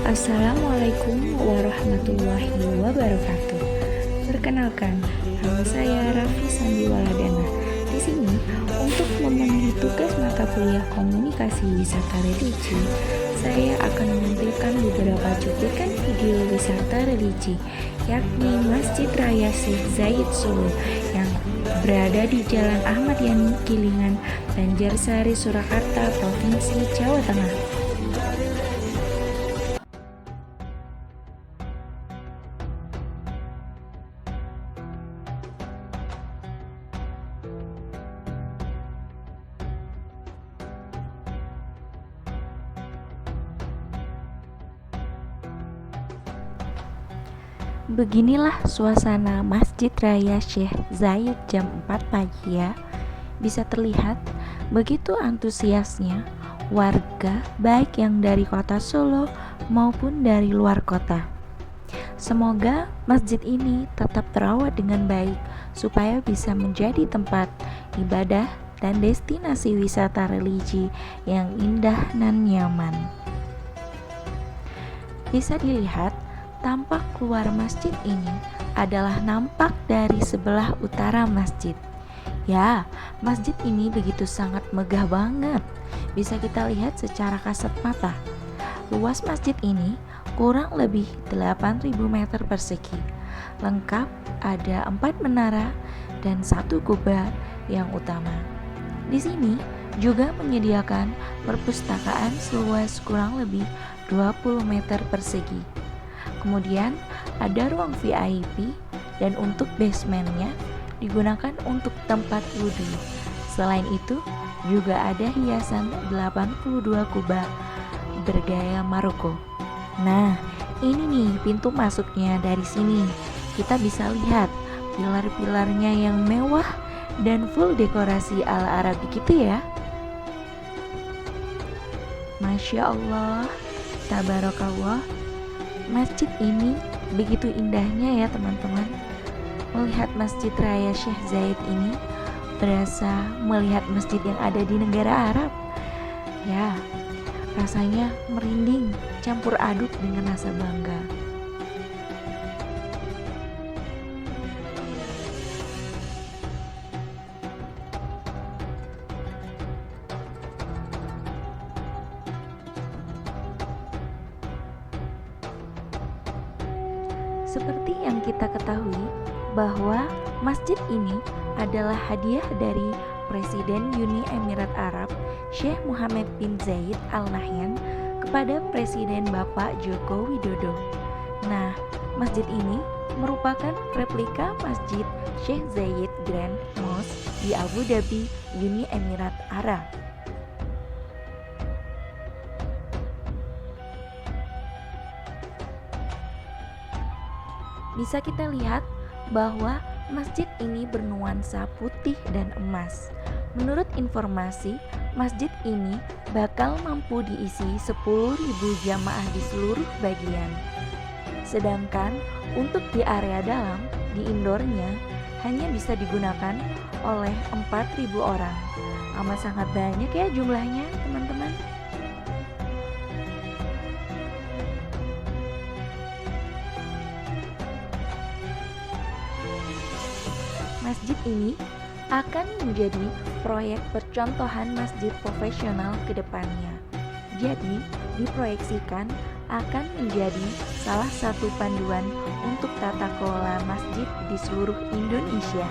Assalamualaikum warahmatullahi wabarakatuh. Perkenalkan, nama saya Raffi Sandiwaladana. Di sini untuk memenuhi tugas mata kuliah Komunikasi Wisata Religi, saya akan menampilkan beberapa cuplikan video wisata religi, yakni Masjid Raya Syekh Zayed Solo yang berada di Jalan Ahmad Yani, Kilingan, Banjarsari, Surakarta, Provinsi Jawa Tengah. Beginilah suasana Masjid Raya Syekh Zayed jam 4 pagi ya. Bisa terlihat begitu antusiasnya warga baik yang dari kota Solo maupun dari luar kota. Semoga masjid ini tetap terawat dengan baik supaya bisa menjadi tempat ibadah dan destinasi wisata religi yang indah dan nyaman. Bisa dilihat tampak keluar masjid ini adalah nampak dari sebelah utara masjid. Ya, masjid ini begitu sangat megah banget. Bisa kita lihat secara kasat mata. Luas masjid ini kurang lebih 8.000 meter persegi. Lengkap ada 4 menara dan 1 kubah yang utama. Di sini juga menyediakan perpustakaan seluas kurang lebih 20 meter persegi. Kemudian ada ruang VIP dan untuk basementnya digunakan untuk tempat wudhu. Selain itu juga ada hiasan 82 kubah bergaya Maroko. Nah, ini nih pintu masuknya dari sini. Kita bisa lihat pilar-pilarnya yang mewah dan full dekorasi ala Arab gitu ya. Masya Allah, tabarakallah. Masjid ini begitu indahnya ya teman-teman. Melihat Masjid Raya Syekh Zayed ini berasa melihat masjid yang ada di negara Arab. Ya, rasanya merinding, campur aduk dengan rasa bangga. Seperti yang kita ketahui bahwa masjid ini adalah hadiah dari Presiden Uni Emirat Arab Syekh Mohammed bin Zayed Al Nahyan kepada Presiden Bapak Joko Widodo. Nah, masjid ini merupakan replika Masjid Syekh Zayed Grand Mosque di Abu Dhabi, Uni Emirat Arab. Bisa kita lihat bahwa masjid ini bernuansa putih dan emas. Menurut informasi, masjid ini bakal mampu diisi 10.000 jamaah di seluruh bagian. Sedangkan untuk di area dalam, di indoornya, hanya bisa digunakan oleh 4.000 orang. Amat sangat banyak ya jumlahnya teman-teman. Masjid ini akan menjadi proyek percontohan masjid profesional ke depannya. Jadi, diproyeksikan akan menjadi salah satu panduan untuk tata kelola masjid di seluruh Indonesia.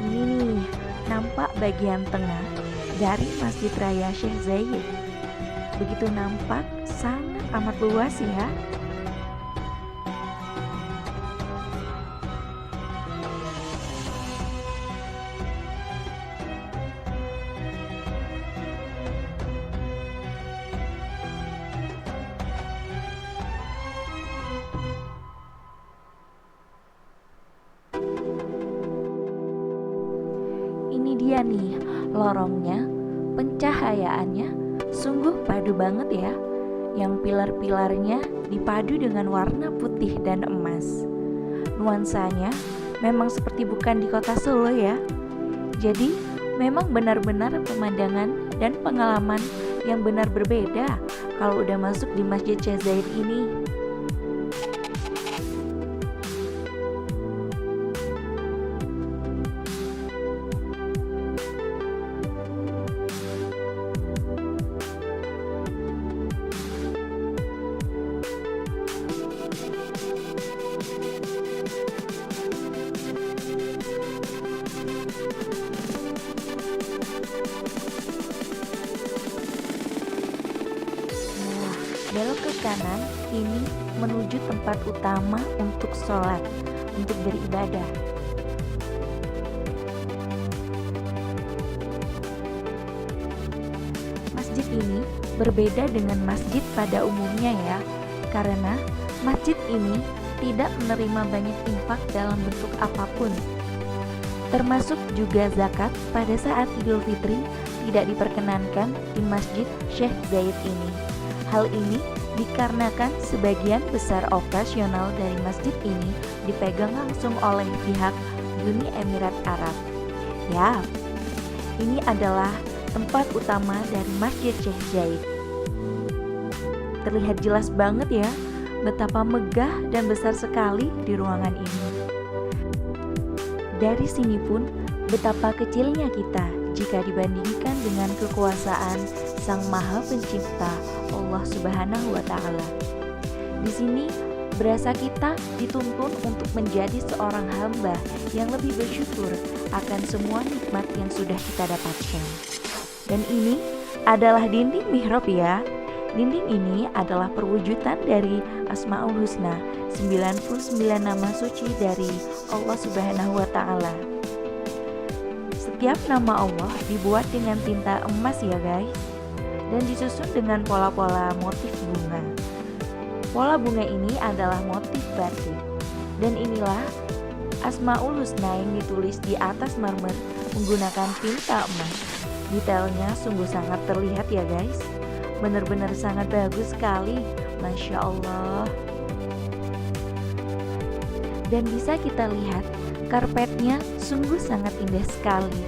Ini nih, nampak bagian tengah dari Masjid Raya Syekh Zayed. Begitu nampak, sangat amat luas ya. Ini dia nih lorongnya, pencahayaannya sungguh padu banget ya. Yang pilar-pilarnya dipadu dengan warna putih dan emas. Nuansanya memang seperti bukan di kota Solo ya. Jadi memang benar-benar pemandangan dan pengalaman yang benar berbeda kalau udah masuk di Masjid Syekh Zayed ini. Belok ke kanan, ini menuju tempat utama untuk sholat, untuk beribadah. Masjid ini berbeda dengan masjid pada umumnya ya, karena masjid ini tidak menerima banyak infak dalam bentuk apapun. Termasuk juga zakat pada saat Idul Fitri tidak diperkenankan di Masjid Syekh Zayed ini. Hal ini dikarenakan sebagian besar operasional dari masjid ini dipegang langsung oleh pihak Uni Emirat Arab. Ya, ini adalah tempat utama dari Masjid Syekh Zayed. Terlihat jelas banget ya betapa megah dan besar sekali di ruangan ini. Dari sini pun betapa kecilnya kita jika dibandingkan dengan kekuasaan Sang Maha Pencipta Allah Subhanahu wa Ta'ala. Di sini berasa kita dituntun untuk menjadi seorang hamba yang lebih bersyukur akan semua nikmat yang sudah kita dapatkan. Dan ini adalah dinding mihrab ya. Dinding ini adalah perwujudan dari Asmaul Husna, 99 nama suci dari Allah Subhanahu wa Ta'ala. Setiap nama Allah dibuat dengan tinta emas ya guys, dan disusun dengan pola-pola motif bunga. Pola bunga ini adalah motif batik, dan inilah Asmaul Husna yang ditulis di atas marmer menggunakan tinta emas. Detailnya sungguh sangat terlihat ya guys, benar-benar sangat bagus sekali, Masya Allah. Dan bisa kita lihat karpetnya sungguh sangat indah sekali.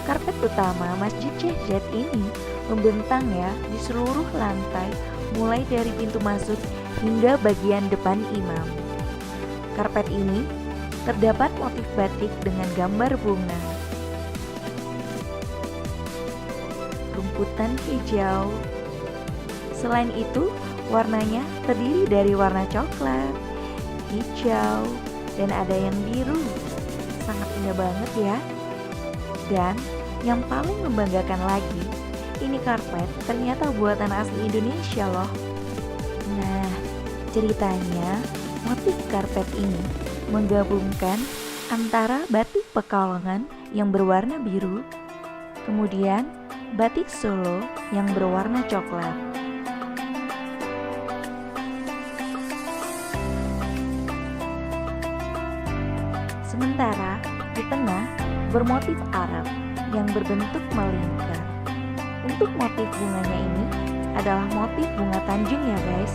Karpet utama Masjid Syekh Zayed ini membentang ya di seluruh lantai, mulai dari pintu masuk hingga bagian depan imam. Karpet ini terdapat motif batik dengan gambar bunga, rumputan hijau. Selain itu, warnanya terdiri dari warna coklat, hijau, dan ada yang biru. Sangat indah banget ya. Dan yang paling membanggakan lagi, ini karpet ternyata buatan asli Indonesia loh. Nah, ceritanya motif karpet ini menggabungkan antara batik Pekalongan yang berwarna biru, kemudian batik Solo yang berwarna coklat. Sementara di tengah bermotif Arab yang berbentuk melingkar. Untuk motif bunganya ini adalah motif bunga Tanjung ya guys.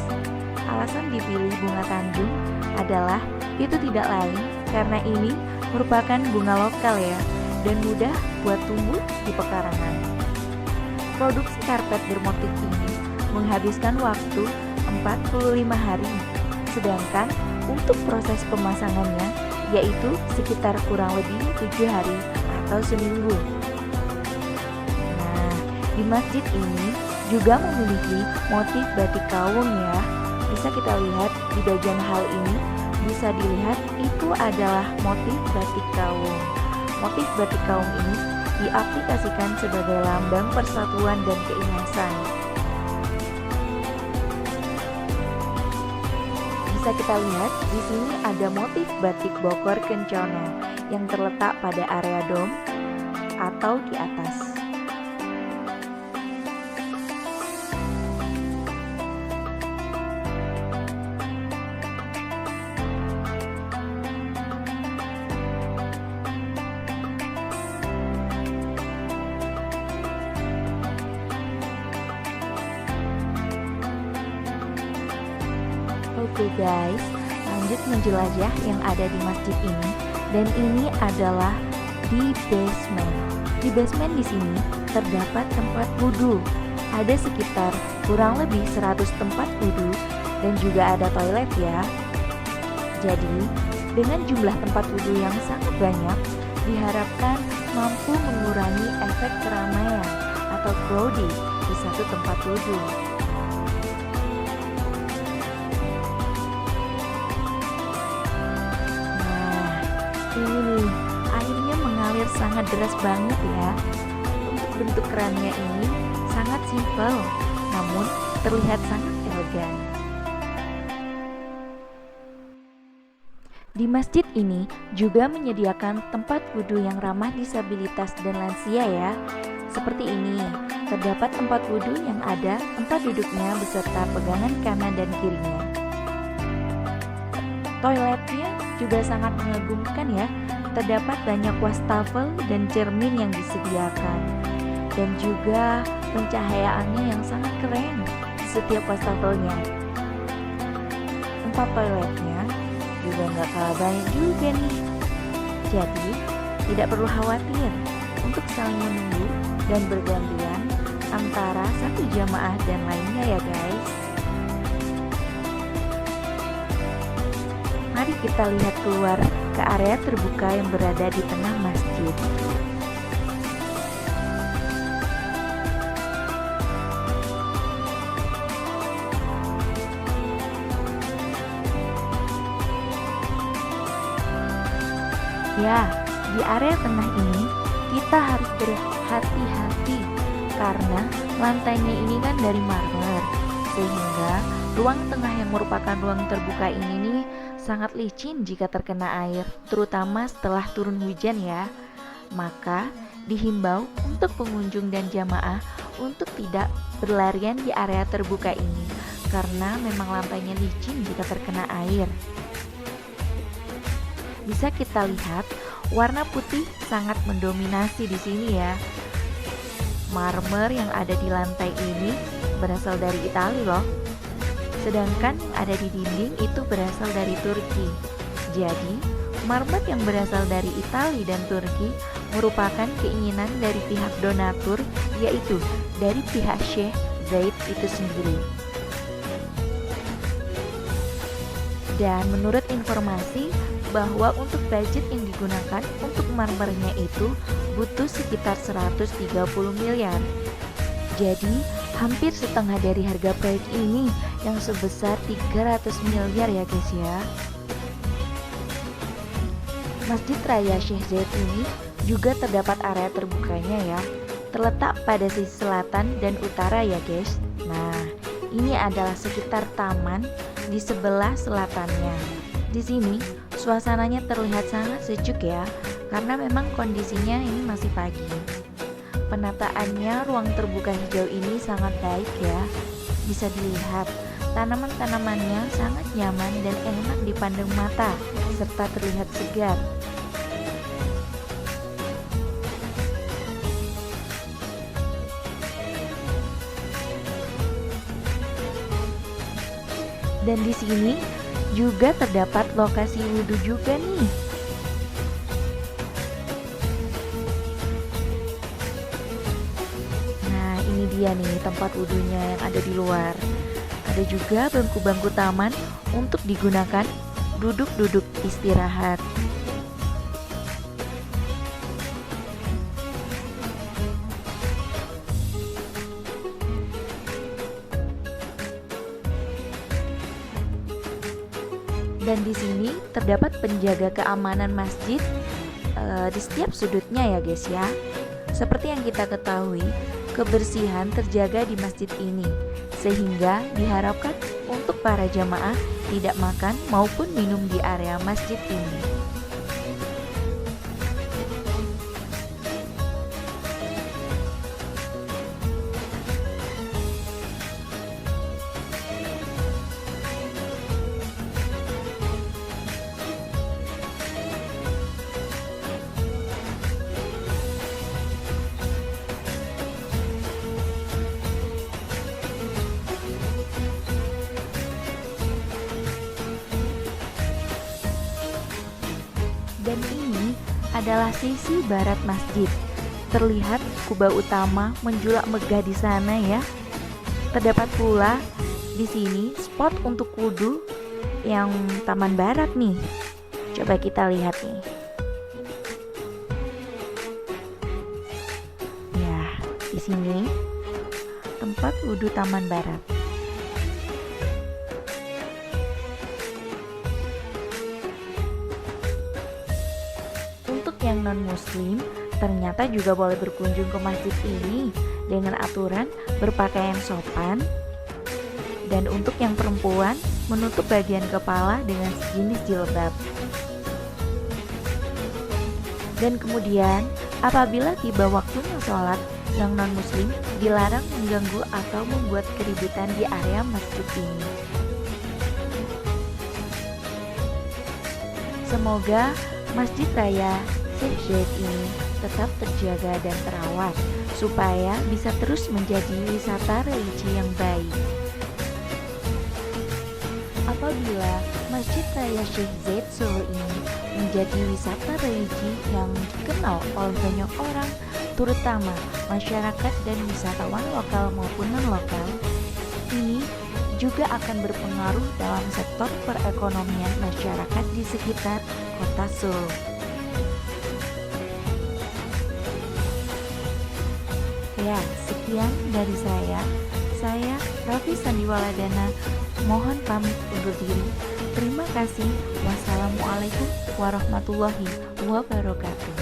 Alasan dipilih bunga Tanjung adalah itu tidak lain karena ini merupakan bunga lokal ya, dan mudah buat tumbuh di pekarangan. Produksi karpet bermotif ini menghabiskan waktu 45 hari, sedangkan untuk proses pemasangannya yaitu sekitar kurang lebih 7 hari atau seminggu. Nah, di masjid ini juga memiliki motif batik kawung ya. Bisa kita lihat di bagian hal ini, bisa dilihat itu adalah motif batik kawung. Motif batik kawung ini diaplikasikan sebagai lambang persatuan dan keikhlasan. Bisa kita lihat di sini ada motif batik Bokor Kencono yang terletak pada area dom atau di atas. Oke guys, lanjut menjelajah yang ada di masjid ini, dan ini adalah di basement. Di basement di sini terdapat tempat wudhu. Ada sekitar kurang lebih 100 tempat wudhu dan juga ada toilet ya. Jadi, dengan jumlah tempat wudhu yang sangat banyak, diharapkan mampu mengurangi efek keramaian atau crowding di satu tempat wudhu. Nah, ini nih, airnya mengalir sangat deras banget ya. Untuk bentuk kerannya ini sangat simpel, namun terlihat sangat elegan. Di masjid ini juga menyediakan tempat wudhu yang ramah disabilitas dan lansia ya. Seperti ini, terdapat tempat wudhu yang ada tempat duduknya beserta pegangan kanan dan kirinya. Toiletnya juga sangat mengagumkan ya. Terdapat banyak wastafel dan cermin yang disediakan. Dan juga pencahayaannya yang sangat keren di setiap wastafelnya. Tempat toiletnya juga nggak kalah banyak juga nih. Jadi tidak perlu khawatir untuk saling menunggu dan bergantian antara satu jamaah dan lainnya ya guys. Mari kita lihat keluar ke area terbuka yang berada di tengah masjid. Ya, di area tengah ini kita harus berhati-hati karena lantainya ini kan dari marmer, sehingga ruang tengah yang merupakan ruang terbuka ini nih sangat licin jika terkena air, terutama setelah turun hujan ya. Maka dihimbau untuk pengunjung dan jamaah untuk tidak berlarian di area terbuka ini karena memang lantainya licin jika terkena air. Bisa kita lihat warna putih sangat mendominasi di sini ya. Marmer yang ada di lantai ini berasal dari Italia loh. Sedangkan yang ada di dinding itu berasal dari Turki. Jadi, marmer yang berasal dari Italia dan Turki merupakan keinginan dari pihak donatur, yaitu dari pihak Syekh Zaid itu sendiri. Dan menurut informasi bahwa untuk budget yang digunakan untuk marmernya itu butuh sekitar 130 miliar. Jadi hampir setengah dari harga proyek ini yang sebesar 300 miliar ya guys ya. Masjid Raya Syekh Zayed ini juga terdapat area terbukanya ya, terletak pada sisi selatan dan utara ya guys. Nah, ini adalah sekitar taman di sebelah selatannya. Di sini suasananya terlihat sangat sejuk ya, karena memang kondisinya ini masih pagi. Penataannya ruang terbuka hijau ini sangat baik ya. Bisa dilihat tanaman-tanamannya sangat nyaman dan enak dipandang mata, serta terlihat segar. Dan di sini juga terdapat lokasi wudhu juga nih. Nah, ini dia nih tempat wudhunya yang ada di luar. Ada juga bangku-bangku taman untuk digunakan duduk-duduk istirahat. Dan di sini terdapat penjaga keamanan masjid di setiap sudutnya ya guys ya. Seperti yang kita ketahui, kebersihan terjaga di masjid ini, sehingga diharapkan untuk para jamaah tidak makan maupun minum di area masjid ini. Dan ini adalah sisi barat masjid. Terlihat kubah utama menjulang megah di sana ya. Terdapat pula di sini spot untuk wudhu yang Taman Barat nih. Coba kita lihat nih. Ya, di sini tempat wudhu Taman Barat. Untuk yang non-muslim, ternyata juga boleh berkunjung ke masjid ini dengan aturan berpakaian sopan, dan untuk yang perempuan menutup bagian kepala dengan sejenis jilbab. Dan kemudian apabila tiba waktunya sholat, yang non-muslim dilarang mengganggu atau membuat keributan di area masjid ini. Semoga Masjid Raya Syekh Zayed ini tetap terjaga dan terawat supaya bisa terus menjadi wisata religi yang baik. Apabila Masjid Raya Syekh Zayed Solo ini menjadi wisata religi yang dikenal oleh banyak orang, terutama masyarakat dan wisatawan lokal maupun non-lokal, ini juga akan berpengaruh dalam sektor perekonomian masyarakat di sekitar kota Solo. Ya, sekian dari saya. Saya Raffi Sandiwaladana, mohon pamit undur diri. Terima kasih. Wassalamualaikum warahmatullahi wabarakatuh.